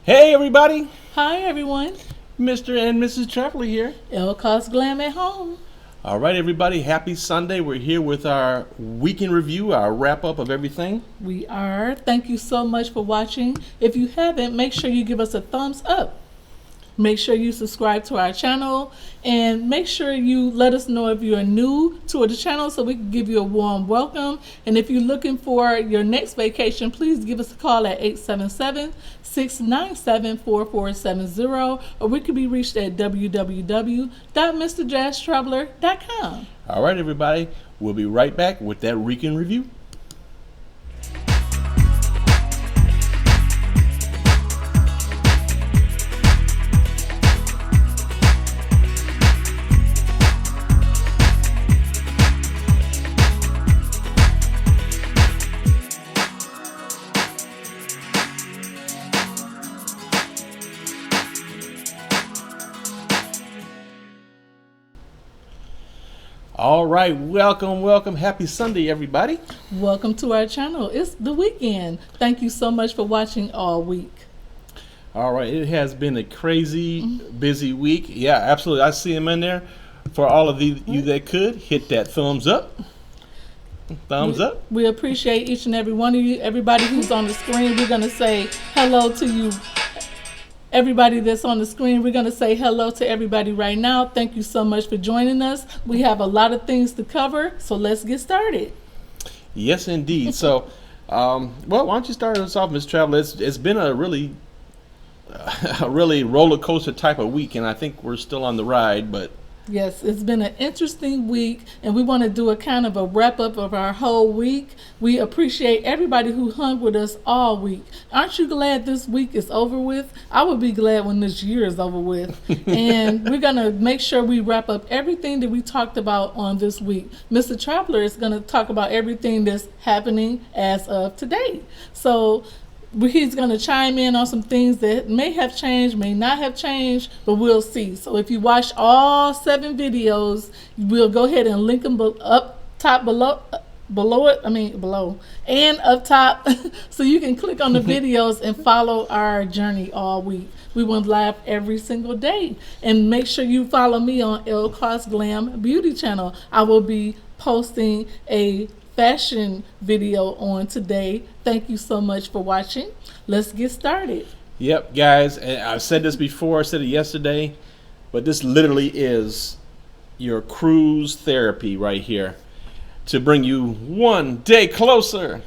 Hey everybody, Hi everyone, Mr. and Mrs. Traveler here. ElleKosGlam at home. All right everybody, happy Sunday. We're here with our week in review, our wrap up of everything. We are. Thank you so much for watching. If you haven't, make sure you give us a thumbs up. Make sure you subscribe to our channel and make sure you let us know if you are new to the channel so we can give you a warm welcome. And if you're looking for your next vacation, please give us a call at 877-697-4470 or we can be reached at www.mrjazztraveler.com. All right everybody, we'll be right back with that week in review. All right, welcome. Happy Sunday, everybody. Welcome to our channel. It's the weekend. Thank you so much for watching all week. All right, it has been a crazy, busy week. Yeah, absolutely. I see him in there. For all of you that could, hit that thumbs up. Thumbs up. We appreciate each and every one of you. Everybody who's on the screen, we're going to say hello to you. Everybody that's on the screen, we're going to say hello to everybody right now. Thank you so much for joining us. We have a lot of things to cover, so let's get started. Yes, indeed. So, well, why don't you start us off, Ms. Traveler? It's been a really roller coaster type of week, and I think we're still on the ride, but Yes, it's been an interesting week, and we want to do a kind of a wrap-up of our whole week. We appreciate everybody who hung with us all week. Aren't you glad this week is over with? I would be glad when this year is over with. And we're going to make sure we wrap up everything that we talked about on this week. Mr. Traveler is going to talk about everything that's happening as of today. So he's going to chime in on some things that may have changed, may not have changed, but we'll see. So if you watch all 7 videos, we'll go ahead and link them up top below and up top so you can click on the videos and follow our journey all week. We went live every single day. And make sure you follow me on ElleKosGlam Beauty channel. I will be posting a fashion video on today. Thank you so much for watching. Let's get started. Yep, guys, and I've said this before, I said it yesterday, but this literally is your cruise therapy right here to bring you one day closer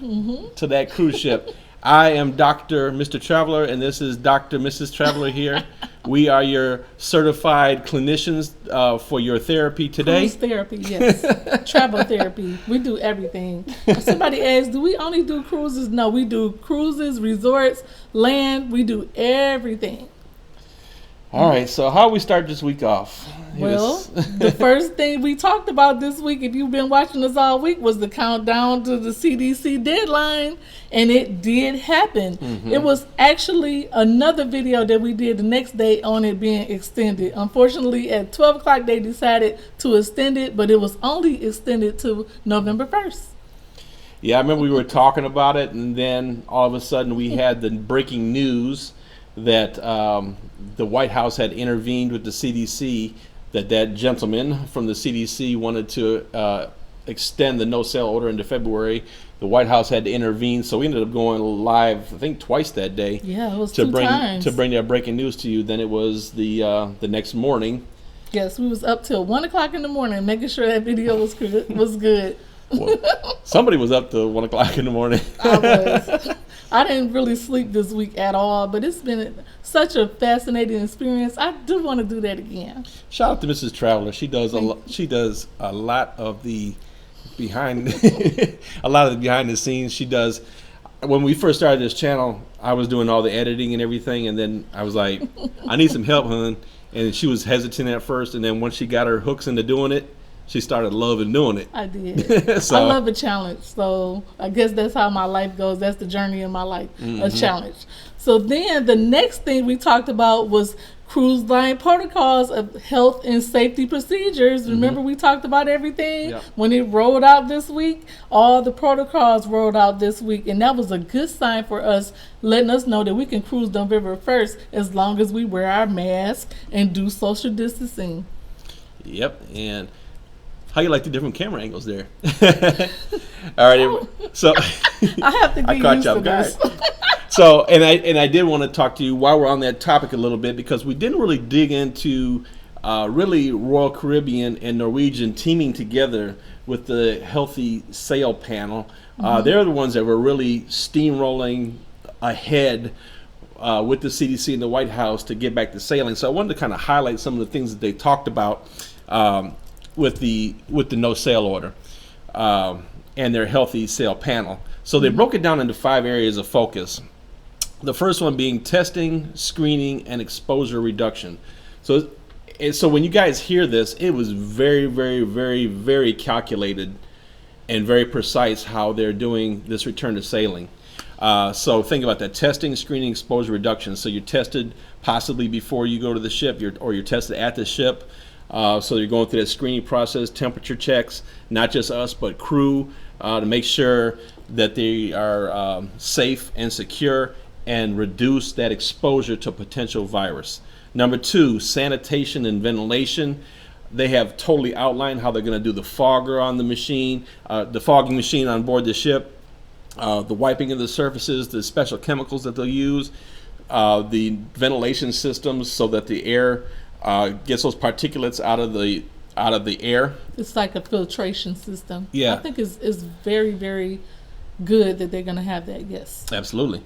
to that cruise ship. I am Mr. Traveler, and this is Mrs. Traveler here. We are your certified clinicians for your therapy today. Cruise therapy, yes. Travel therapy. We do everything. Somebody asked, do we only do cruises? No, we do cruises, resorts, land. We do everything. All right, so how we start this week off? Well, the first thing we talked about this week, if you've been watching us all week, was the countdown to the CDC deadline, and it did happen. It was actually another video that we did the next day on it being extended. Unfortunately, at 12 o'clock, they decided to extend it, but it was only extended to November 1st. Yeah, I remember we were talking about it, and then all of a sudden we had the breaking news that the White House had intervened with the CDC, that gentleman from the CDC wanted to extend the no-sale order into February. The White House had to intervene, so we ended up going live, I think, twice that day. Yeah, it was to two bring times. to bring that breaking news to you. Then it was the next morning. Yes, we was up till 1 o'clock in the morning making sure that video was good. Well, somebody was up till 1 o'clock in the morning. I was. I didn't really sleep this week at all, but it's been such a fascinating experience. I do want to do that again. Shout out to Mrs. Traveler. She does a lot of the behind behind the scenes. She does. When we first started this channel, I was doing all the editing and everything, and then I was like, I need some help, hon. And she was hesitant at first, and then once she got her hooks into doing it, she started loving doing it. I did. So, I love a challenge. So I guess that's how my life goes. That's the journey in my life, a challenge. So then the next thing we talked about was Cruiseline Protocols of Health and Safety Procedures. Remember we talked about everything? Yep. When it rolled out this week, all the protocols rolled out this week, and that was a good sign for us, letting us know that we can cruise November 1st as long as we wear our mask and do social distancing. Yep, and how you like the different camera angles there? All right, so I have to get I caught used you to off guard. this. So, and I did want to talk to you while we're on that topic a little bit, because we didn't really dig into really Royal Caribbean and Norwegian teaming together with the Healthy Sail Panel. They're the ones that were really steamrolling ahead with the CDC and the White House to get back to sailing. So I wanted to kind of highlight some of the things that they talked about with the no sail order and their Healthy Sail Panel. So they broke it down into 5 areas of focus. The first one being testing, screening, and exposure reduction. So when you guys hear this, it was very, very, very, very calculated and very precise how they're doing this return to sailing. So think about that: testing, screening, exposure reduction. So you're tested possibly before you go to the ship, or you're tested at the ship. So you're going through that screening process, temperature checks, not just us but crew, to make sure that they are safe and secure and reduce that exposure to potential virus. Number 2, sanitation and ventilation. They have totally outlined how they're going to do the fogger on the machine, the fogging machine on board the ship, the wiping of the surfaces, the special chemicals that they'll use, the ventilation systems so that the air gets those particulates out of the air. It's like a filtration system. Yeah. I think it's very, very good that they're going to have that, yes. Absolutely.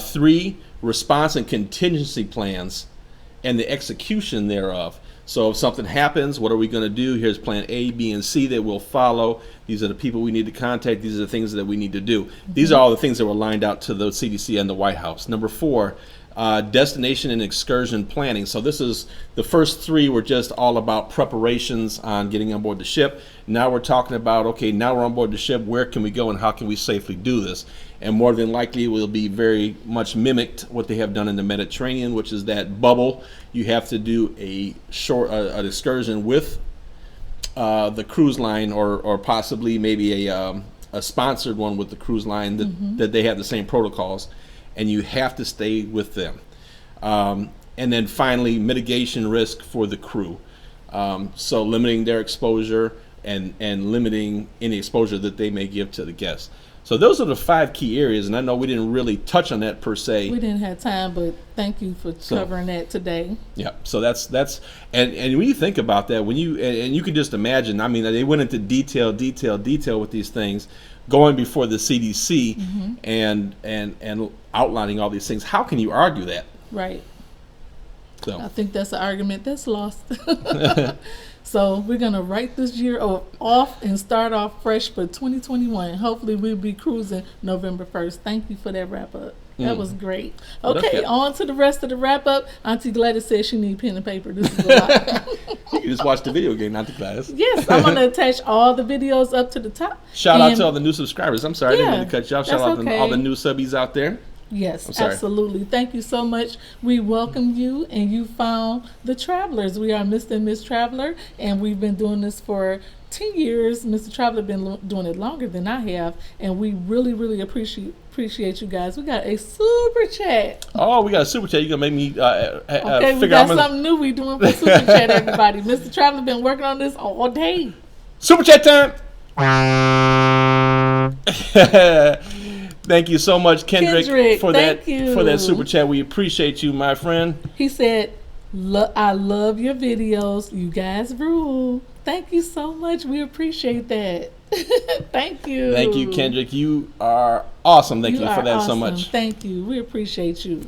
3, response and contingency plans and the execution thereof. So if something happens, what are we going to do? Here's plan A, B, and C that we'll follow. These are the people we need to contact. These are the things that we need to do. These are all the things that were lined out to the CDC and the White House. Number 4, destination and excursion planning. So this is the first 3 were just all about preparations on getting on board the ship. Now we're talking about, okay, now we're on board the ship, where can we go and how can we safely do this? And more than likely it will be very much mimicked what they have done in the Mediterranean, which is that bubble. You have to do a short an excursion with the cruise line, or possibly maybe a sponsored one with the cruise line that they have the same protocols, and you have to stay with them. And then finally, mitigation risk for the crew. So limiting their exposure and limiting any exposure that they may give to the guests. So those are the 5 key areas, and I know we didn't really touch on that per se. We didn't have time, but thank you for covering that today. Yeah, so that's and when you think about that, when you and you can just imagine, I mean, they went into detail with these things, going before the CDC and outlining all these things. How can you argue that? Right. So I think that's an argument that's lost. So we're going to write this year off and start off fresh for 2021. Hopefully we'll be cruising November 1st. Thank you for that wrap up. That was great. Okay, on to the rest of the wrap up. Auntie Gladys says she needs pen and paper. This is a lot. You can just watch the video game, Auntie Gladys. Yes, I'm going to attach all the videos up to the top. Shout out to all the new subscribers. I'm sorry, I didn't mean to cut you off. Shout out okay. to all the new subbies out there. Yes, absolutely. Thank you so much. We welcome you, and you found the Travelers. We are Mr. and Miss Traveler, and we've been doing this for 10 years. Mr. Traveler been doing it longer than I have, and we really, really appreciate you guys. We got a super chat. Oh, we got a super chat. You're going to make me okay, we got something new we doing for super chat, everybody. Mr. Traveler been working on this all day. Super chat time! Thank you so much, Kendrick for that super chat. We appreciate you, my friend. He said, I love your videos. You guys rule. Thank you so much. We appreciate that. Thank you. Thank you, Kendrick. You are awesome. Thank you for that so much. Thank you. We appreciate you.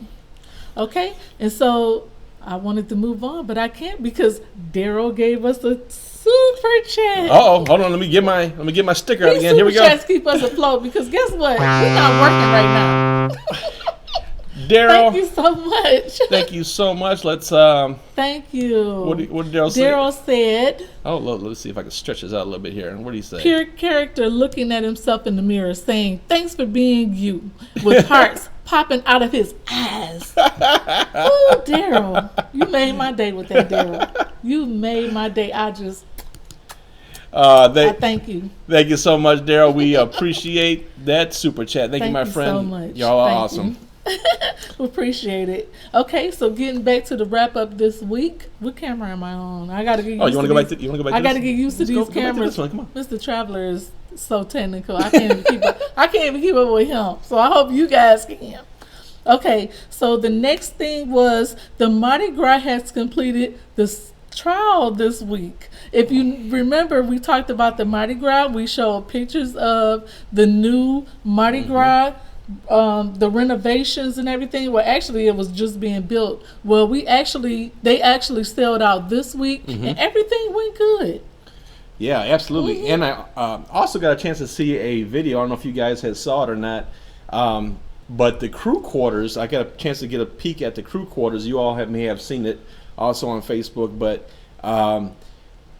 Okay, and so I wanted to move on, but I can't because Daryl gave us a super chat. Hold on. Let me get my sticker out again. Here we go. Super chats keep us afloat because guess what? We're not working right now. Daryl, thank you so much. Thank you so much. Let's thank you. What did Daryl say? Daryl said, let's see if I can stretch this out a little bit here. What did he say? Pure character looking at himself in the mirror saying, thanks for being you, with hearts popping out of his eyes. Oh, Daryl, you made my day with that, Daryl. You made my day. I thank you. Thank you so much, Daryl. We appreciate that super chat. Thank you, my friend. So much. Y'all are awesome. We appreciate it. Okay, so getting back to the wrap up this week. What camera am I on? I gotta get used to you want to go back to? You want to go back? I gotta get used to these cameras. Come on. Mr. Traveler is so technical. I can't even keep up. I can't even keep up with him. So I hope you guys can. Okay, so the next thing was the Mardi Gras has completed this trial this week. If you remember, we talked about the Mardi Gras. We showed pictures of the new Mardi Gras, the renovations and everything. Well, actually, it was just being built. Well, they actually sold out this week, and everything went good. Yeah, absolutely. And I also got a chance to see a video. I don't know if you guys had saw it or not. But the crew quarters, I got a chance to get a peek at the crew quarters. You all may have seen it also on Facebook. But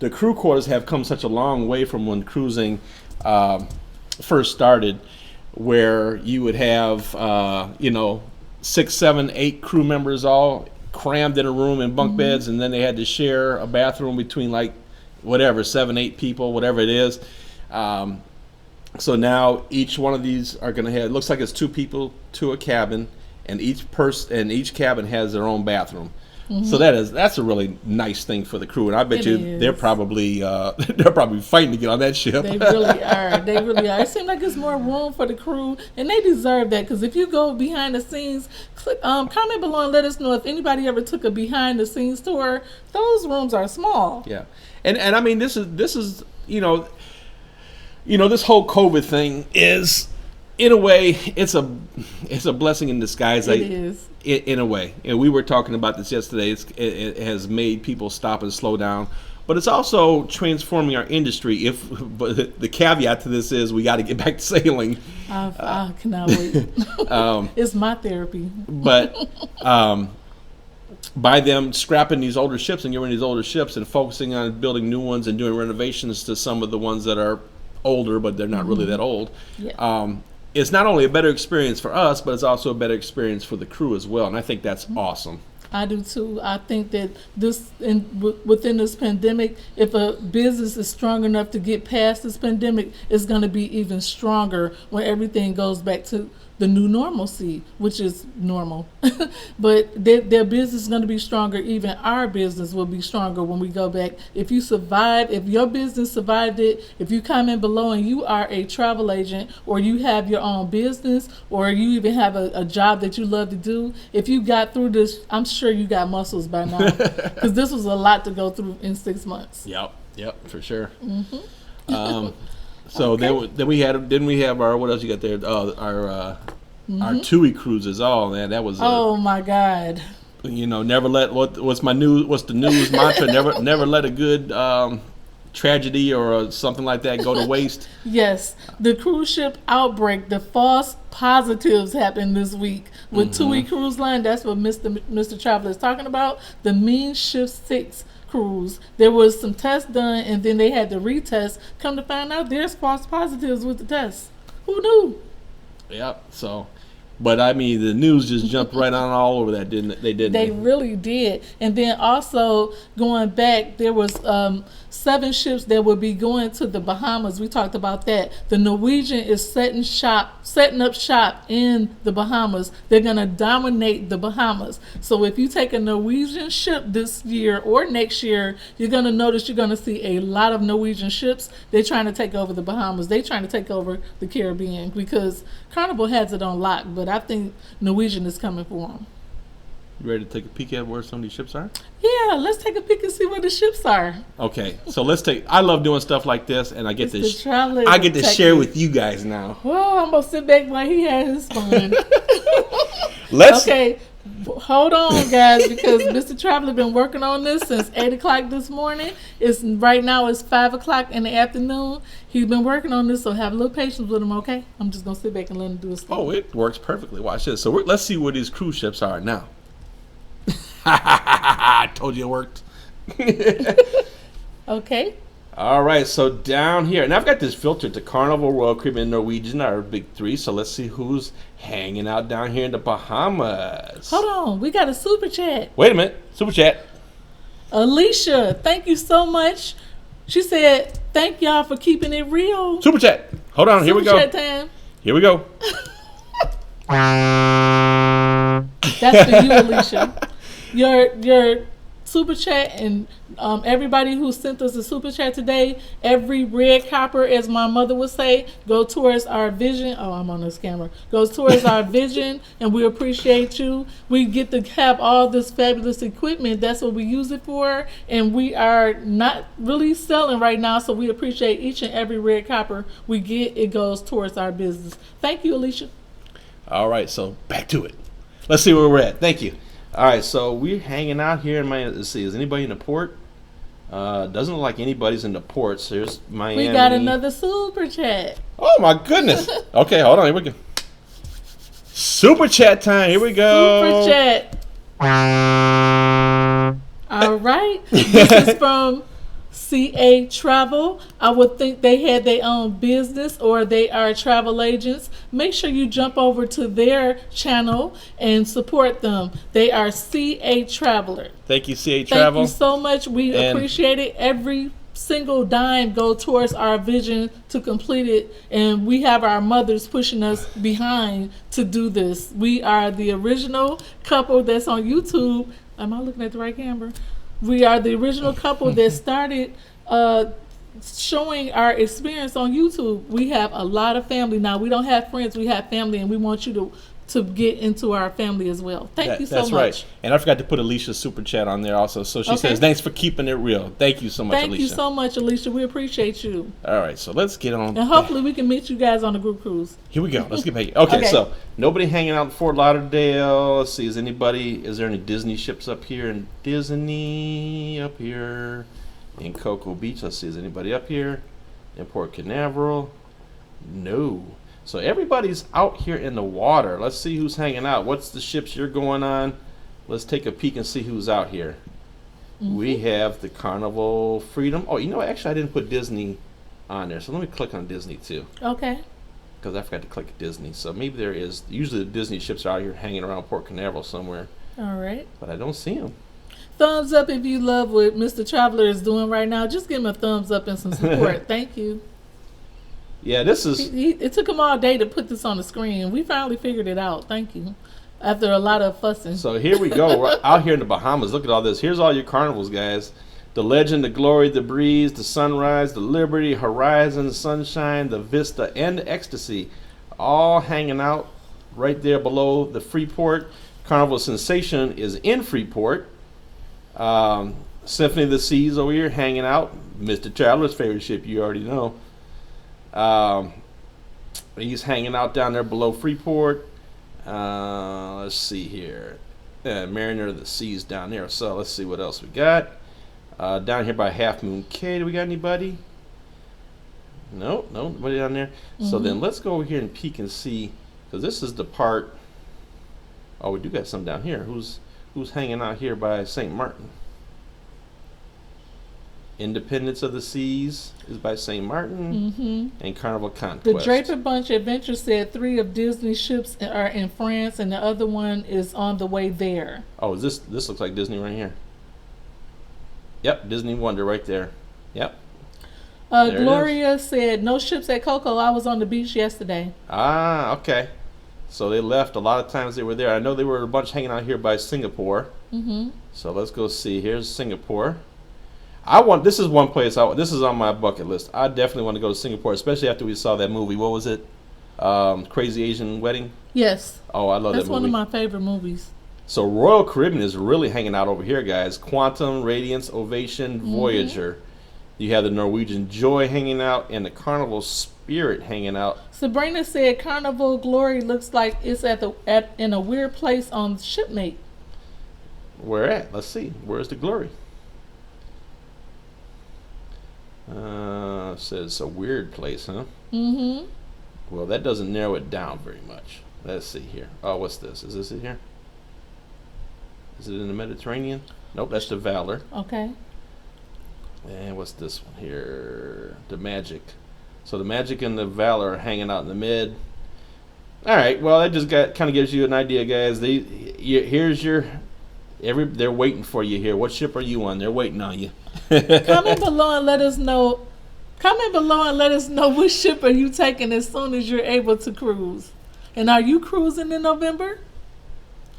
the crew quarters have come such a long way from when cruising first started, where you would have 6, 7, 8 crew members all crammed in a room in bunk beds, and then they had to share a bathroom between 7, 8 people, whatever it is. So now each one of these are going to have, it looks like it's 2 people to a cabin, and each cabin has their own bathroom. So that's a really nice thing for the crew, and I bet they're probably fighting to get on that ship. They really are. They really are. It seems like it's more room for the crew, and they deserve that. Because if you go behind the scenes, comment below and let us know if anybody ever took a behind the scenes tour. Those rooms are small. Yeah, and I mean this is this whole COVID thing is, in a way, it's a blessing in disguise. It is. In a way, and we were talking about this yesterday. It has made people stop and slow down, but it's also transforming our industry. But the caveat to this is we got to get back to sailing. I cannot wait. It's my therapy. But by them scrapping these older ships and getting these older ships and focusing on building new ones and doing renovations to some of the ones that are older, but they're not really that old. Yeah. It's not only a better experience for us, but it's also a better experience for the crew as well, and I think that's awesome. I do too. I think that within this pandemic, if a business is strong enough to get past this pandemic, it's going to be even stronger when everything goes back to the new normalcy, which is normal. But their business is going to be stronger. Even our business will be stronger when we go back. If you survive, if your business survived it, if you comment below and you are a travel agent, or you have your own business, or you even have a job that you love to do, if you got through this, I'm sure you got muscles by now, because this was a lot to go through in 6 months. Yep, for sure. So okay. then we have our, what else you got there? Our TUI cruises. Oh man, that was. Oh my God. Never let what's the news mantra? Never let a good tragedy or something like that go to waste. Yes, the cruise ship outbreak, the false positives happened this week with TUI Cruise Line. That's what Mr. Traveler is talking about. The Mean Shift 6 cruise. There was some tests done, and then they had to retest. Come to find out, there's false positives with the tests. Who knew? Yep. So, but I mean, the news just jumped right on all over that, didn't they? They really did. And then also going back, there was 7 ships that would be going to the Bahamas. We talked about that. The Norwegian is setting up shop in the Bahamas. They're going to dominate the Bahamas. So if you take a Norwegian ship this year or next year, you're going to notice you're going to see a lot of Norwegian ships. They're trying to take over the Bahamas. They're trying to take over the Caribbean because Carnival has it on lock, but I think Norwegian is coming for them. You ready to take a peek at where some of these ships are? Yeah, let's take a peek and see where the ships are. Okay, so I love doing stuff like this, and I get to share with you guys now. Well, I'm gonna sit back while he has his fun. Okay, hold on, guys, because Mr. Traveler been working on this since 8 o'clock this morning. Right now it's 5 o'clock in the afternoon. He's been working on this, so have a little patience with him, okay? I'm just gonna sit back and let him do his thing. Oh, it works perfectly. Watch this. So let's see where these cruise ships are now. I told you it worked. Okay. All right, so down here, and I've got this filtered to Carnival, Royal Caribbean, and Norwegian, our big three. So let's see who's hanging out down here in the Bahamas. Hold on, we got a super chat. Wait a minute, super chat. Alicia, thank you so much. She said, "Thank y'all for keeping it real." Super chat. Hold on, here we go. Super chat time. Here we go. That's for you, Alicia. Your super chat and everybody who sent us a super chat today, every red copper, as my mother would say, go towards our vision. Oh, I'm on this camera. Goes towards our vision, and we appreciate you. We get to have all this fabulous equipment. That's what we use it for, and we are not really selling right now, so we appreciate each and every red copper we get. It goes towards our business. Thank you, Alicia. All right, so back to it. Let's see where we're at. Thank you. All right, so we're hanging out here in Miami. Let's see, is anybody in the port? Doesn't look like anybody's in the ports. There's Miami. We got another super chat. Oh my goodness. Okay, hold on. Here we go. Super chat time. Here we go. Super chat. All right. This is from CA Travel. I would think they had their own business or they are travel agents. Make sure you jump over to their channel and support them. They are CA Traveler. Thank you, CA Travel. Thank you so much. We appreciate it. Every single dime go towards our vision to complete it, and we have our mothers pushing us behind to do this. We are the original couple that's on YouTube. Am I looking at the right camera? We are the original couple that started showing our experience on YouTube. We have a lot of family now. We don't have friends, we have family, and we want you to get into our family as well. Thank you so much. That's right. And I forgot to put Alicia's super chat on there also. So she says, thanks for keeping it real. Thank you so much, Alicia. Thank you so much, Alicia. We appreciate you. All right, so let's get on. And hopefully we can meet you guys on the group cruise. Here we go. Let's get back. Okay, so nobody hanging out in Fort Lauderdale. Let's see, is there any Disney ships up here? And Disney up here in Cocoa Beach. Let's see, is anybody up here in Port Canaveral? No. So everybody's out here in the water. Let's see who's hanging out. What's the ships you're going on? Let's take a peek and see who's out here. We have the Carnival Freedom. Oh, you know, actually I didn't put Disney on there. So let me click on Disney too. Okay. Because I forgot to click Disney. So maybe there is. Usually the Disney ships are out here hanging around Port Canaveral somewhere. All right. But I don't see them. Thumbs up if you love what Mr. Traveler is doing right now. Just give him a thumbs up and some support. Thank you. Yeah, this is... It took him all day to put this on the screen. We finally figured it out. Thank you. After a lot of fussing. So here we go. We're out here in the Bahamas. Look at all this. Here's all your carnivals, guys. The Legend, the Glory, the Breeze, the Sunrise, the Liberty, Horizon, Sunshine, the Vista, and the Ecstasy. All hanging out right there below the Freeport. Carnival Sensation is in Freeport. Symphony of the Seas over here hanging out. Mr. Traveler's favorite ship, you already know. He's hanging out down there below Freeport. Let's see here. Mariner of the Seas down there. So let's see what else we got. Down here by Half Moon Cay, do we got anybody? No, nobody down there. So then let's go over here and peek and see, because this is the part. Oh, we do got some down here. Who's hanging out here by St. Martin? Independence of the Seas is by St. Martin, and Carnival Conquest. The Draper Bunch Adventure said 3 of Disney's ships are in France, and the other one is on the way there. Oh, is this looks like Disney right here. Yep, Disney Wonder right there. Yep. Gloria said, no ships at Coco. I was on the beach yesterday. Ah, okay. So they left. A lot of times they were there. I know they were a bunch hanging out here by Singapore. So let's go see. Here's Singapore. This is one place. This is on my bucket list. I definitely want to go to Singapore, especially after we saw that movie. What was it? Crazy Asian Wedding? Yes. Oh, I love that movie. That's one of my favorite movies. So Royal Caribbean is really hanging out over here, guys. Quantum, Radiance, Ovation, Voyager. You have the Norwegian Joy hanging out and the Carnival Spirit hanging out. Sabrina said Carnival Glory looks like it's in a weird place on Shipmate. Where at? Let's see. Where's the Glory? Says it's a weird place, huh? Well, that doesn't narrow it down very much. Let's see here. Oh, what's this? Is this it here? Is it in the Mediterranean? Nope, that's the Valor. Okay. And what's this one here? The Magic. So the Magic and the Valor are hanging out in the mid. All right. Well, that just kind of gives you an idea, guys. Here's your. They're waiting for you here. What ship are you on? They're waiting on you. Comment below and let us know. Comment below and let us know which ship are you taking as soon as you're able to cruise. And are you cruising in November?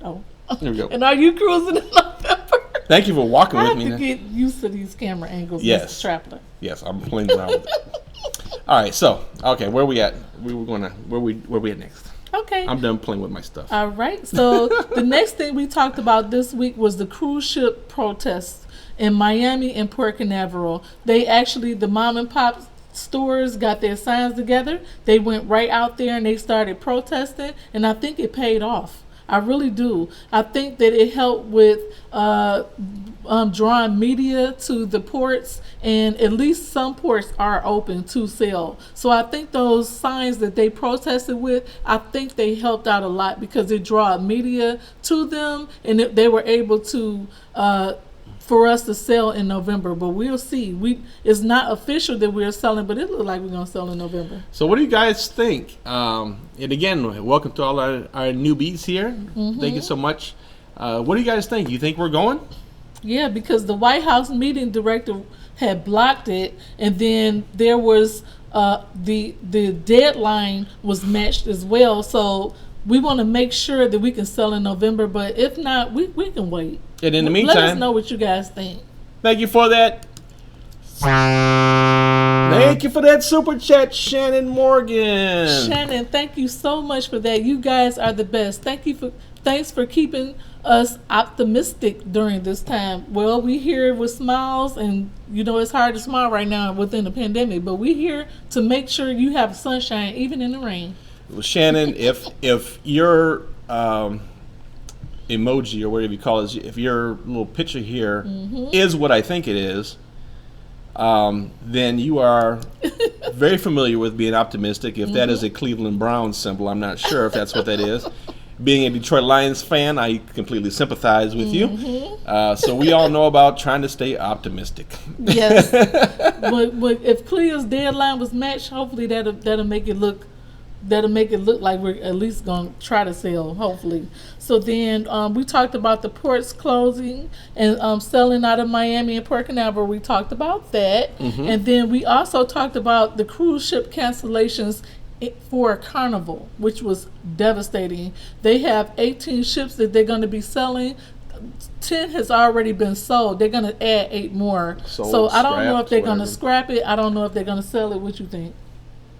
Oh. There we go. And are you cruising in November? Thank you for walking with me. I have to get used to these camera angles, Yes. Mr. Trapler. Yes, I'm playing around with it. All right, so okay, where we at? Where we at next? Okay. I'm done playing with my stuff. All right. So the next thing we talked about this week was the cruise ship protests in Miami and Port Canaveral. The mom and pop stores got their signs together. They went right out there and they started protesting, and I think it paid off. I really do. I think that it helped with drawing media to the ports, and at least some ports are open to sail. So I think those signs that they protested with, I think they helped out a lot because it drew media to them, and they were able to for us to sell in November. But we'll see. It's not official that we're selling, but it looks like we're going to sell in November. So what do you guys think? And again, welcome to all our newbies here. Mm-hmm. Thank you so much. What do you guys think? You think we're going? Yeah, because the White House meeting director had blocked it, and then there was the deadline was matched as well. So we want to make sure that we can sell in November, but if not, we can wait. And in the meantime, let us know what you guys think. Thank you for that. Thank you for that super chat, Shannon Morgan. Shannon, thank you so much for that. You guys are the best. Thanks for keeping us optimistic during this time. Well, we here with smiles, and it's hard to smile right now within the pandemic, but we here to make sure you have sunshine even in the rain. Well, Shannon, if your emoji or whatever you call it, if your little picture here is what I think it is, then you are very familiar with being optimistic. If that is a Cleveland Browns symbol, I'm not sure if that's what that is. Being a Detroit Lions fan, I completely sympathize with you. So we all know about trying to stay optimistic. Yes, but if Cleo's deadline was matched, hopefully that'll make it look like we're at least going to try to sell, hopefully. So then we talked about the ports closing and selling out of Miami and Port Canaveral. We talked about that. And then we also talked about the cruise ship cancellations for Carnival, which was devastating. They have 18 ships that they're going to be selling. 10 has already been sold. They're going to add 8 more. So I don't know if they're going to scrap it. I don't know if they're going to sell it. What you think?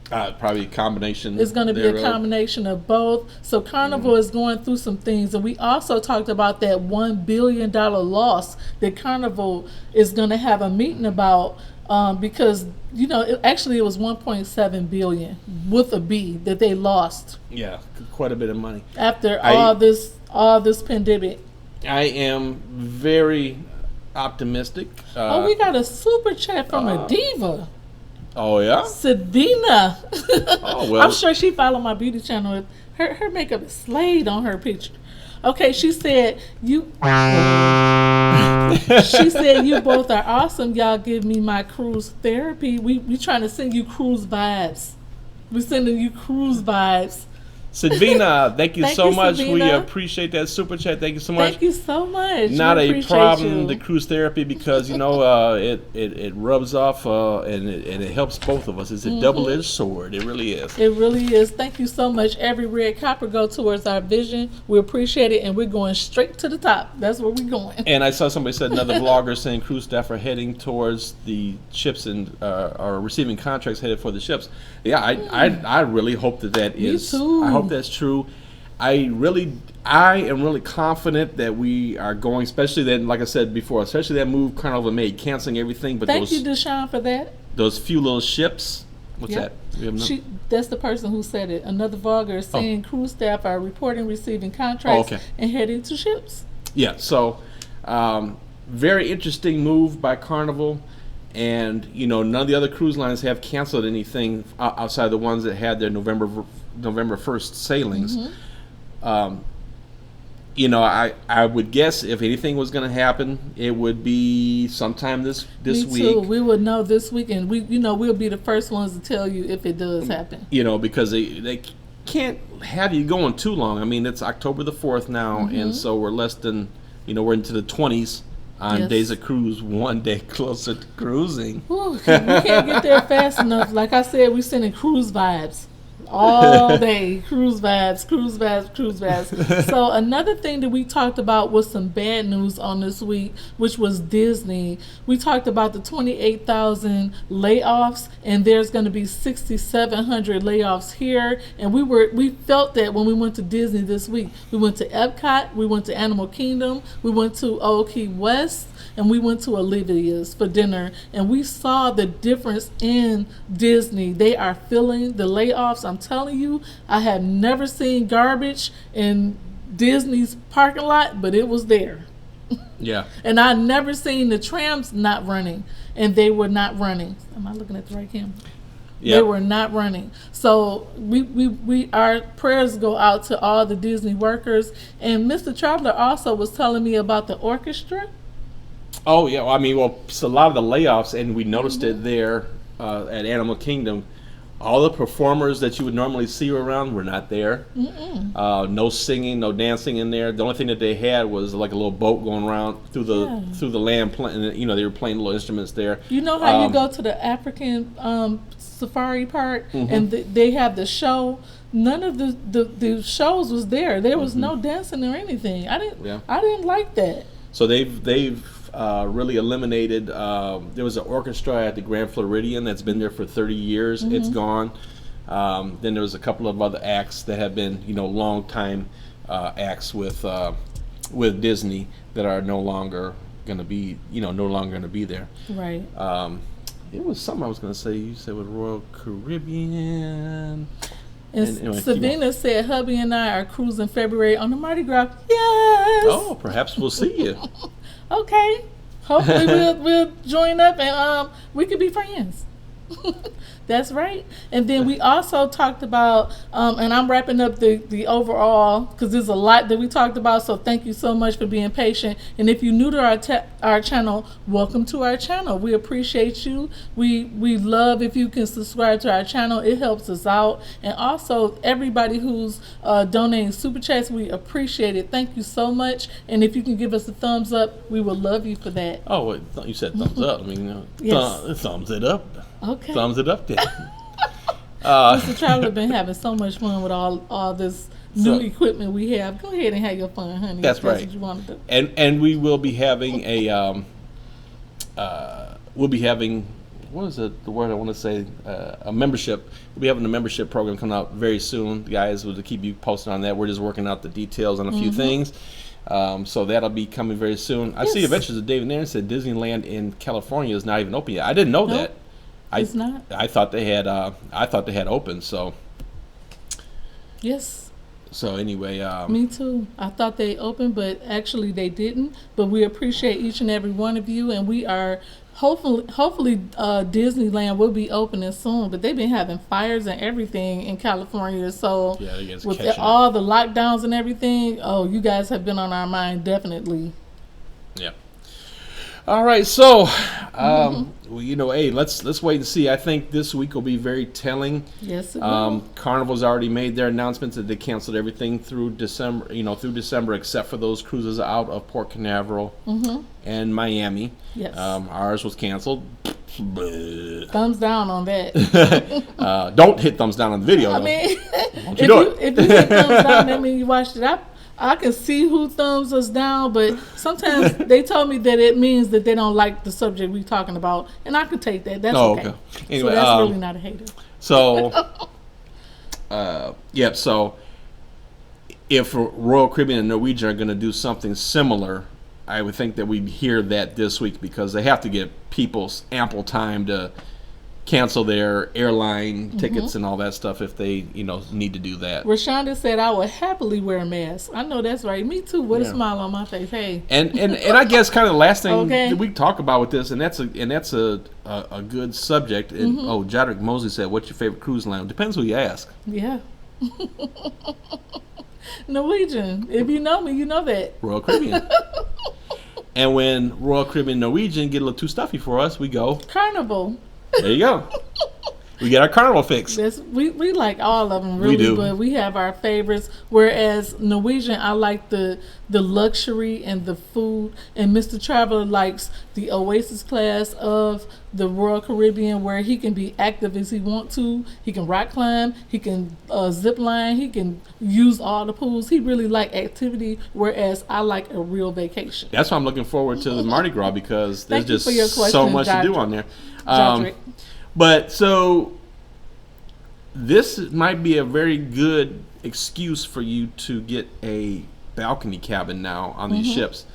Probably a combination. It's going to be a combination of both. So Carnival is going through some things. And we also talked about that $1 billion loss that Carnival is going to have a meeting about because, it was 1.7 billion with a B that they lost. Yeah, quite a bit of money. After all this pandemic. I am very optimistic. We got a super chat from a diva. Oh, yeah? Sedina. Oh, well. I'm sure she followed my beauty channel. Her makeup is slayed on her picture. Okay, she said, you both are awesome. Y'all give me my cruise therapy. We trying to send you cruise vibes. We're sending you cruise vibes. Savina, thank you so much. Savina. We appreciate that super chat. Thank you so much. Thank you so much. Not a problem, the cruise therapy, because it rubs off and it helps both of us. It's a double-edged sword. It really is. It really is. Thank you so much. Every red copper go towards our vision. We appreciate it, and we're going straight to the top. That's where we're going. And I saw somebody said, another vlogger saying cruise staff are heading towards the ships and are receiving contracts headed for the ships. Yeah, I really hope that is. Me too. I hope that's true. I am really confident that we are going, especially that, like I said before, especially that move Carnival made, canceling everything. But Thank you, Deshaun, for that. Those few little ships. What's that? That's the person who said it. Another vlogger is saying cruise staff are reporting receiving contracts and heading to ships. Yeah, so very interesting move by Carnival. And, none of the other cruise lines have canceled anything outside the ones that had their November 1st sailings. I would guess if anything was going to happen, it would be sometime this Me week. too. We would know this week, and we'll be the first ones to tell you if it does happen. Because they can't have you going too long. I mean, it's October the 4th now, and so we're less than, we're into the 20s on days of cruise, one day closer to cruising. Whew, we can't get there fast enough. Like I said, we're sending cruise vibes. All day, cruise vibes, cruise vibes, cruise vibes. So another thing that we talked about was some bad news on this week, which was Disney. We talked about the 28,000 layoffs, and there's going to be 6,700 layoffs here. And we felt that when we went to Disney this week. We went to Epcot, we went to Animal Kingdom, we went to Old Key West, and we went to Olivia's for dinner, and we saw the difference in Disney. They are feeling the layoffs. I'm telling you, I have never seen garbage in Disney's parking lot, but it was there. Yeah. And I never seen the trams not running, and they were not running. Am I looking at the right camera? Yeah. They were not running. So we our prayers go out to all the Disney workers. And Mr. Traveler also was telling me about the orchestra. Oh, yeah. Well, so a lot of the layoffs, and we noticed it there at Animal Kingdom, all the performers that you would normally see around were not there. No singing, no dancing in there. The only thing that they had was like a little boat going around through the land. They were playing little instruments there. You know how you go to the African safari park and they have the show? None of the shows was there. There was no dancing or anything. I didn't like that. So they've really eliminated. There was an orchestra at the Grand Floridian that's been there for 30 years. It's gone. Then there was a couple of other acts that have been, long time acts with Disney that are no longer going to be, there. Right. It was something I was going to say. You said with Royal Caribbean. And anyway, Savina said, hubby and I are cruising February on the Mardi Gras. Yes. Oh, perhaps we'll see you. Okay. Hopefully we'll join up and we could be friends. That's right. And then we also talked about, and I'm wrapping up the overall, because there's a lot that we talked about, so thank you so much for being patient. And if you're new to our channel, welcome to our channel. We appreciate you. We love if you can subscribe to our channel. It helps us out. And also, everybody who's donating Super Chats, we appreciate it. Thank you so much. And if you can give us a thumbs up, we would love you for that. Oh, wait, you said thumbs up. Yes. Thumbs it up. Okay. Thumbs it up there. Mr. Traveler been having so much fun with all this new equipment we have. Go ahead and have your fun, honey. That's right. What you want to do. And we will be having what is it? The word I want to say? A membership. We'll be having a membership program coming out very soon. The guys will keep you posted on that. We're just working out the details on a few things. So that'll be coming very soon. I see Adventures of David Nairn said Disneyland in California is not even open yet. I didn't know that. It's not. I thought they had. I thought they had opened. So. Yes. So anyway. Me too. I thought they opened, but actually they didn't. But we appreciate each and every one of you, and we are hopefully Disneyland will be opening soon. But they've been having fires and everything in California. So with all the lockdowns and everything, you guys have been on our mind definitely. Yeah. All right, so hey, let's wait and see. I think this week will be very telling. Yes, it will. Carnival's already made their announcements that they canceled everything through December, except for those cruises out of Port Canaveral and Miami. Yes. Ours was canceled. Thumbs down on that. Don't hit thumbs down on the video. I mean, don't you do it. If you hit thumbs down, that means you watched it. I can see who thumbs us down, but sometimes they told me that it means that they don't like the subject we're talking about, and I can take that. That's okay. Anyway, so that's really not a hater. So, so if Royal Caribbean and Norwegian are going to do something similar, I would think that we'd hear that this week because they have to give people ample time to cancel their airline tickets and all that stuff if they, need to do that. Rashonda said, "I would happily wear a mask." I know that's right. Me too. With a smile on my face. Hey. And I guess kind of the last thing that we talk about with this, and that's a good subject. And Jodrick Mosley said, "What's your favorite cruise line?" Depends who you ask. Yeah. Norwegian. If you know me, you know that. Royal Caribbean. And when Royal Caribbean Norwegian get a little too stuffy for us, we go Carnival. There you go. We get our Carnival fix. We like all of them, really, We do. but we have our favorites. Whereas Norwegian, I like the luxury and the food, and Mr. Traveler likes the Oasis class of the Royal Caribbean, where he can be active as he want to. He can rock climb, he can zip line, he can use all the pools. He really like activity, whereas I like a real vacation. That's why I'm looking forward to the Mardi Gras, because there's Thank you just for your so question, much to do Jodrick. on there. Jodrick. But so this might be a very good excuse for you to get a balcony cabin now on these ships,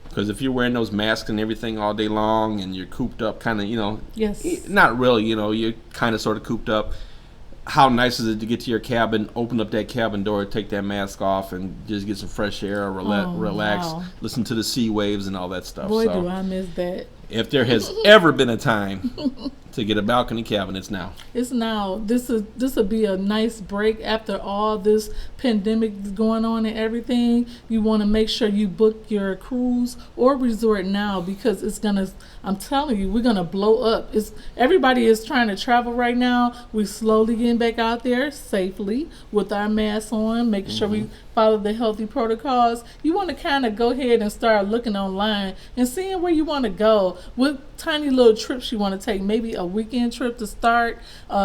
because if you're wearing those masks and everything all day long and you're cooped up, kind of, Yes. not really, you're kind of sort of cooped up. How nice is it to get to your cabin, open up that cabin door, take that mask off, and just get some fresh air, relax, wow. listen to the sea waves and all that stuff. Boy, So do I miss that. if there has ever been a time to get a balcony cabin, it's now. It's now. This will be a nice break after all this pandemic going on and everything. You want to make sure you book your cruise or resort now, because it's gonna. I'm telling you, we're gonna blow up. Everybody is trying to travel right now. We're slowly getting back out there safely with our masks on, making sure we follow the healthy protocols. You want to kind of go ahead and start looking online and seeing where you want to go. What tiny little trips you want to take. Maybe a weekend trip to start,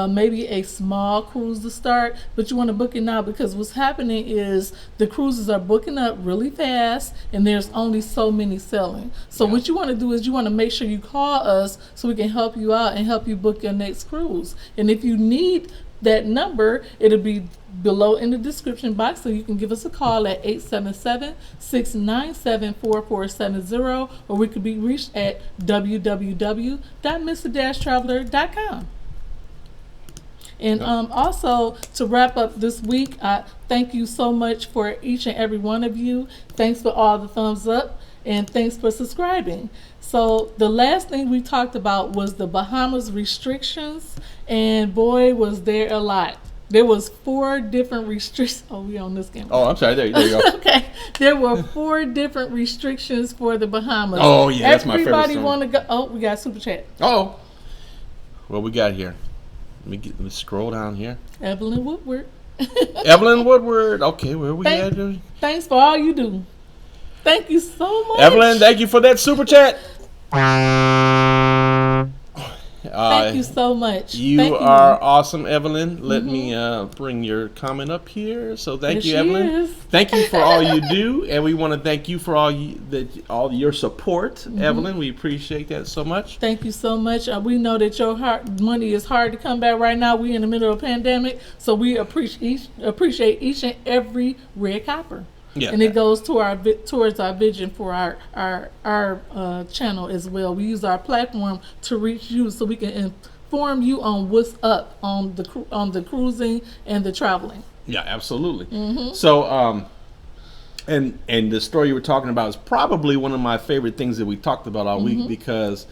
maybe a small cruise to start, but you want to book it now, because what's happening is the cruises are booking up really fast and there's only so many selling. So what you want to do is you want to make sure you call us so we can help you out and help you book your next cruise. And if you need that number, it'll be below in the description box, so you can give us a call at 877-697-4470, or we could be reached at www.mr-traveler.com. And also, to wrap up this week, I thank you so much for each and every one of you. Thanks for all the thumbs up, and thanks for subscribing. So the last thing we talked about was the Bahamas restrictions, and boy, was there a lot. There was 4 different restrictions. Oh, we on this camera. Oh, I'm sorry. There you go. Okay, there were 4 different restrictions for the Bahamas. Oh, yeah, that's my favorite Everybody song. want to go. Oh, we got super chat. Oh, what we got here? Let me scroll down here. Evelyn Woodward. Evelyn Woodward. Okay, where we at? Thanks for all you do. Thank you so much. Evelyn, thank you for that super chat. Thank you so much. You are awesome, Evelyn. Let me bring your comment up here. So thank you, Evelyn. Thank you for all you do, and we want to thank you for all your support, Evelyn. We appreciate that so much. Thank you so much. We know that your money is hard to come back right now. We in the middle of a pandemic, so we appreciate each and every red copper. Yeah. And it goes to towards our vision for our channel as well. We use our platform to reach you, so we can inform you on what's up on the cruising and the traveling. Yeah, absolutely. So, and the story you were talking about is probably one of my favorite things that we talked about all week, because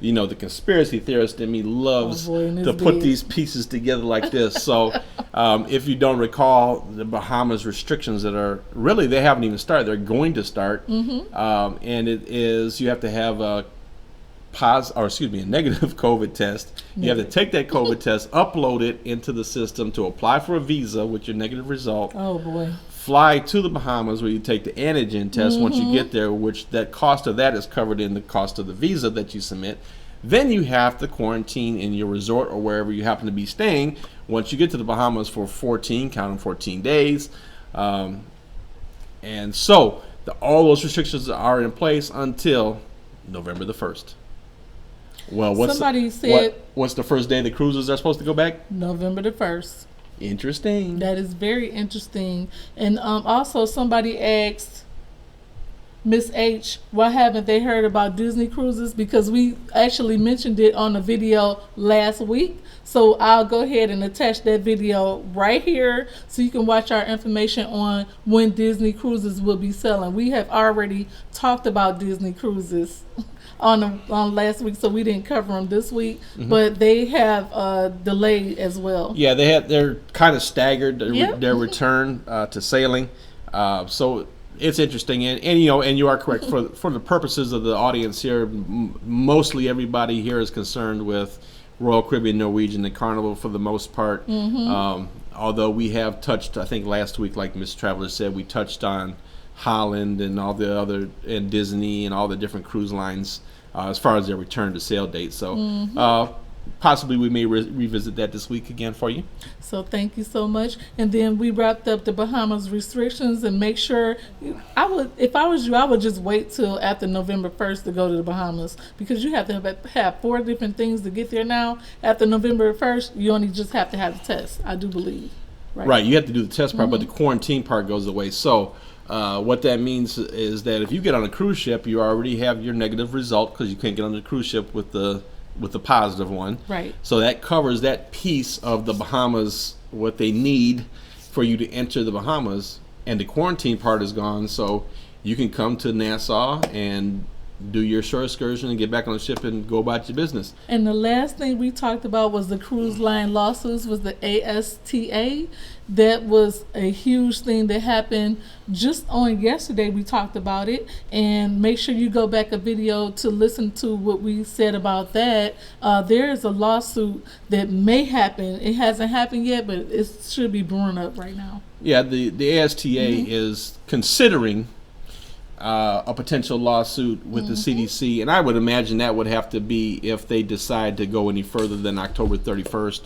the conspiracy theorist in me loves to put these pieces together like this. So if you don't recall, the Bahamas restrictions that are really, they haven't even started. They're going to start. And it is, you have to have a negative COVID test. You have to take that COVID test, upload it into the system to apply for a visa with your negative result. Oh, boy. Fly to the Bahamas, where you take the antigen test once you get there, which that cost of that is covered in the cost of the visa that you submit. Then you have to quarantine in your resort or wherever you happen to be staying once you get to the Bahamas for 14 days. And so all those restrictions are in place until November the 1st. Well, what's the first day the cruises are supposed to go back? November the 1st. Interesting. That is very interesting. And also somebody asked, Miss H, why haven't they heard about Disney cruises? Because we actually mentioned it on a video last week. So I'll go ahead and attach that video right here so you can watch our information on when Disney cruises will be selling. We have already talked about Disney cruises on last week, so we didn't cover them this week, but they have delayed as well. Yeah, they're kind of staggered their return to sailing. So it's interesting, and you are correct for the purposes of the audience here. Mostly everybody here is concerned with Royal Caribbean, Norwegian, and Carnival for the most part. Although we have touched, I think last week, like Miss Traveler said, we touched on Holland and all the other, and Disney and all the different cruise lines as far as their return to sail date. So possibly we may revisit that this week again for you. So thank you so much. And then we wrapped up the Bahamas restrictions, and make sure if I was you, I would just wait till after November 1st to go to the Bahamas, because you have to have 4 different things to get there now. After November 1st, you only just have to have the test, I do believe. Right, you have to do the test part, but the quarantine part goes away. So what that means is that if you get on a cruise ship, you already have your negative result, because you can't get on the cruise ship with the positive one. Right. So that covers that piece of the Bahamas, what they need for you to enter the Bahamas, and the quarantine part is gone. So you can come to Nassau and do your shore excursion and get back on the ship and go about your business. And the last thing we talked about was the cruise line lawsuits, was the ASTA. That was a huge thing that happened just on yesterday. We talked about it, and make sure you go back a video to listen to what we said about that. There is a lawsuit that may happen. It hasn't happened yet, but it should be brewing up right now. Yeah, the ASTA is considering a potential lawsuit with the CDC, and I would imagine that would have to be if they decide to go any further than October 31st.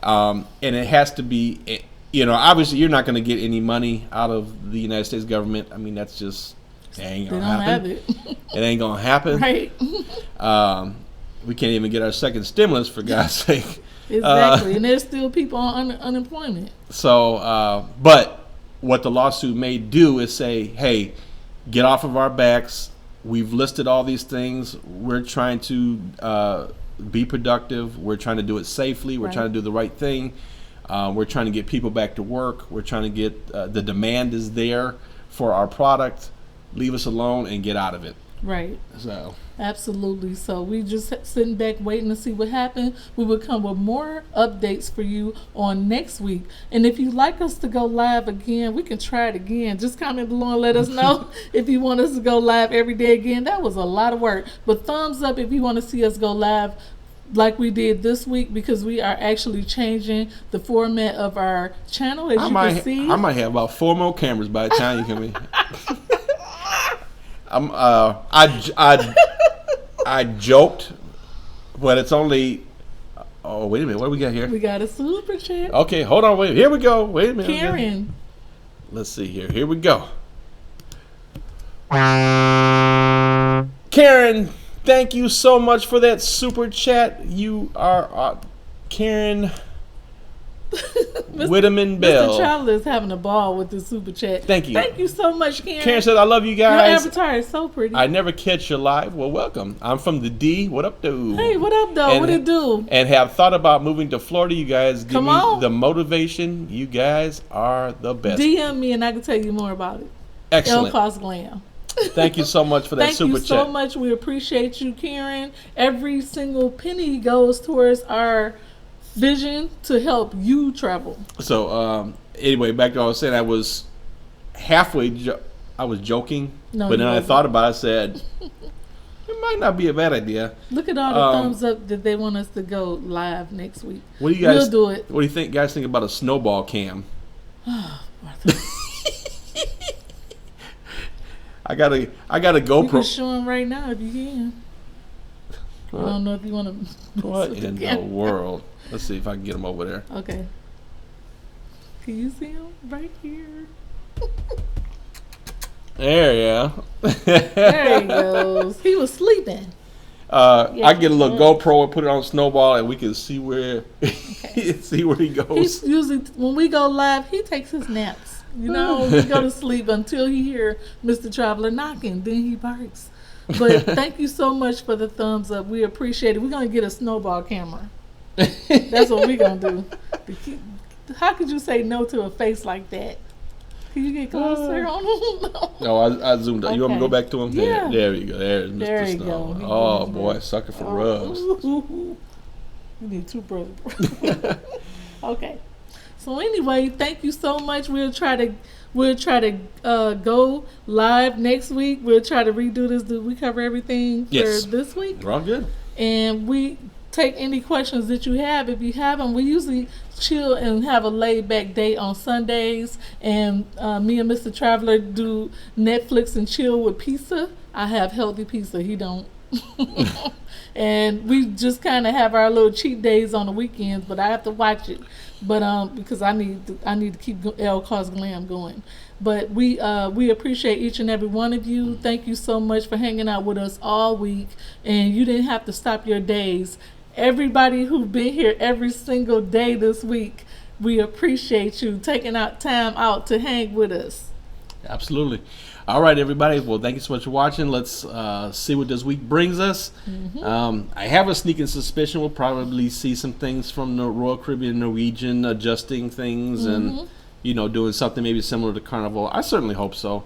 And it has to be, obviously you're not going to get any money out of the United States government. I mean, that's just, it ain't going to happen. It ain't going to happen. Right. We can't even get our second stimulus, for God's sake. Exactly, and there's still people on unemployment. So, but what the lawsuit may do is say, hey, get off of our backs. We've listed all these things. We're trying to be productive. We're trying to do it safely. We're trying to do the right thing. We're trying to get people back to work. We're trying to get the demand is there for our product. Leave us alone and get out of it. Right. So absolutely. So we just sitting back waiting to see what happened. We will come with more updates for you on next week. And if you'd like us to go live again, we can try it again. Just comment below and let us know if you want us to go live every day again. That was a lot of work. But thumbs up if you want to see us go live like we did this week, because we are actually changing the format of our channel, as you can see. I might have about 4 more cameras by the time you come in. I joked, but it's only. Oh, wait a minute! What do we got here? We got a super chat. Okay, hold on. Wait, here we go. Wait a minute. Karen. Let's see here. Here we go. Karen, thank you so much for that super chat. You are Karen Whitteman Bell. Mr. Traveler is having a ball with the super chat. Thank you. Thank you so much, Karen. Karen said, I love you guys. Your avatar is so pretty. I never catch your live. Well, welcome. I'm from the D. What up, dude? Hey, what up, though? What it do? And have thought about moving to Florida. You guys give Come me on. the motivation. You guys are the best. DM me and I can tell you more about it. Excellent. ElleKosGlam. Thank you so much for that super chat. Thank you so much. We appreciate you, Karen. Every single penny goes towards our vision to help you travel. So anyway, back to what I was saying. I was halfway. I was joking, but then I thought about it. I said it might not be a bad idea. Look at all the thumbs up that they want us to go live next week. What do you guys? We'll do it. What do you guys think about a snowball cam? I got a GoPro. You can show them right now if you can. What? I don't know if you want to. What in the world? Let's see if I can get him over there. Okay. Can you see him right here? There, yeah. There he goes. He was sleeping. I get a little GoPro and put it on Snowball, and we can see where see where he goes. He's usually when we go live, he takes his naps. You know, we go to sleep until he hear Mr. Traveler knocking, then he barks. But thank you so much for the thumbs up. We appreciate it. We're going to get a snowball camera. That's what we're going to do. How could you say no to a face like that? Can you get closer on him? No, I zoomed out. You want me to go back to him? Yeah. There you go. There's Mr. There you Snow. go. Oh, boy. Sucker for rubs. You need two brothers. Okay. So anyway, thank you so much. We'll try to go live next week. We'll try to redo this. Did we cover everything for this week? We're all good. And we take any questions that you have. If you have them, we usually chill and have a laid back day on Sundays. And me and Mr. Traveler do Netflix and chill with pizza. I have healthy pizza. He don't. And we just kind of have our little cheat days on the weekends, but I have to watch it. But because I need to keep ElleKosGlam going. But we appreciate each and every one of you. Thank you so much for hanging out with us all week. And you didn't have to stop your days. Everybody who's been here every single day this week, we appreciate you taking out time out to hang with us. Absolutely. All right, everybody. Well, thank you so much for watching. Let's see what this week brings us. I have a sneaking suspicion we'll probably see some things from the Royal Caribbean Norwegian adjusting things and, doing something maybe similar to Carnival. I certainly hope so.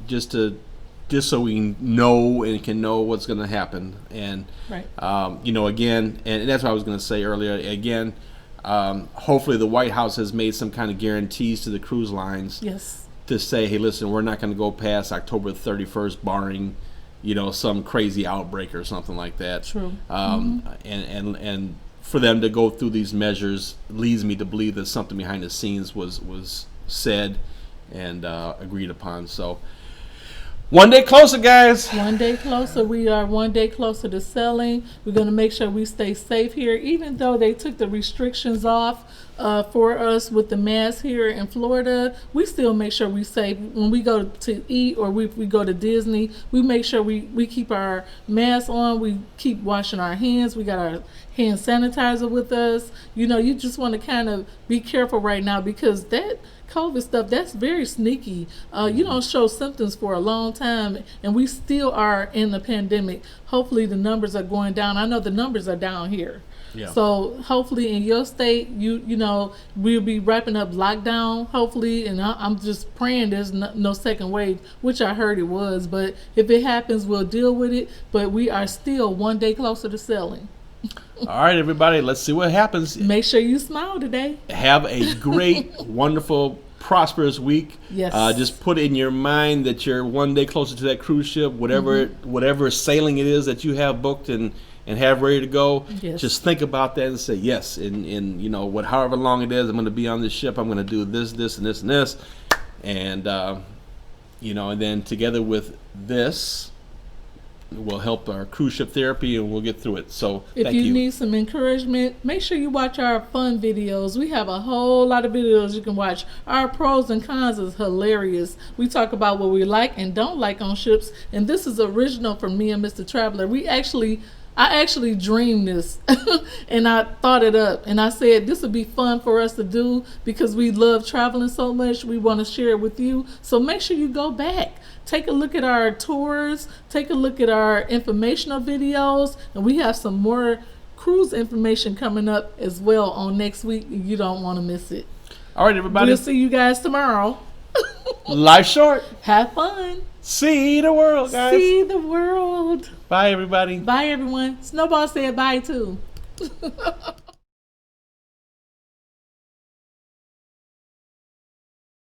Just so we know and can know what's going to happen. And, right. Again, and that's what I was going to say earlier. Again, hopefully the White House has made some kind of guarantees to the cruise lines. Yes. To say, hey, listen, we're not going to go past October 31st, barring, some crazy outbreak or something like that. True. And for them to go through these measures leads me to believe that something behind the scenes was said and agreed upon. So, one day closer, guys. One day closer. We are one day closer to selling. We're going to make sure we stay safe here, even though they took the restrictions off for us with the mask here in Florida. We still make sure we safe. When we go to eat or we go to Disney, we make sure we keep our masks on. We keep washing our hands. We got our hand sanitizer with us. You just want to kind of be careful right now because that COVID stuff, that's very sneaky. You don't show symptoms for a long time, and we still are in the pandemic. Hopefully the numbers are going down. I know the numbers are down here. Yeah. So hopefully in your state, we'll be wrapping up lockdown, hopefully, and I'm just praying there's no second wave, which I heard it was. But if it happens, we'll deal with it. But we are still one day closer to selling. All right, everybody, let's see what happens. Make sure you smile today. Have a great, wonderful, prosperous week. Yes. Just put in your mind that you're one day closer to that cruise ship, whatever sailing it is that you have booked and have ready to go. Yes. Just think about that and say yes. In however long it is, I'm going to be on this ship. I'm going to do this, and this, and this, and and then together with this, will help our cruise ship therapy, and we'll get through it. So if you need some encouragement, make sure you watch our fun videos. We have a whole lot of videos you can watch. Our pros and cons is hilarious. We talk about what we like and don't like on ships, and this is original from me and Mr. Traveler. I actually dreamed this and I thought it up, and I said this would be fun for us to do because we love traveling so much. We want to share it with you. So make sure you go back. Take a look at our tours. Take a look at our informational videos. And we have some more cruise information coming up as well on next week. You don't want to miss it. All right, everybody. We'll see you guys tomorrow. Life short. Have fun. See the world, guys. See the world. Bye, everybody. Bye, everyone. Snowball said bye, too.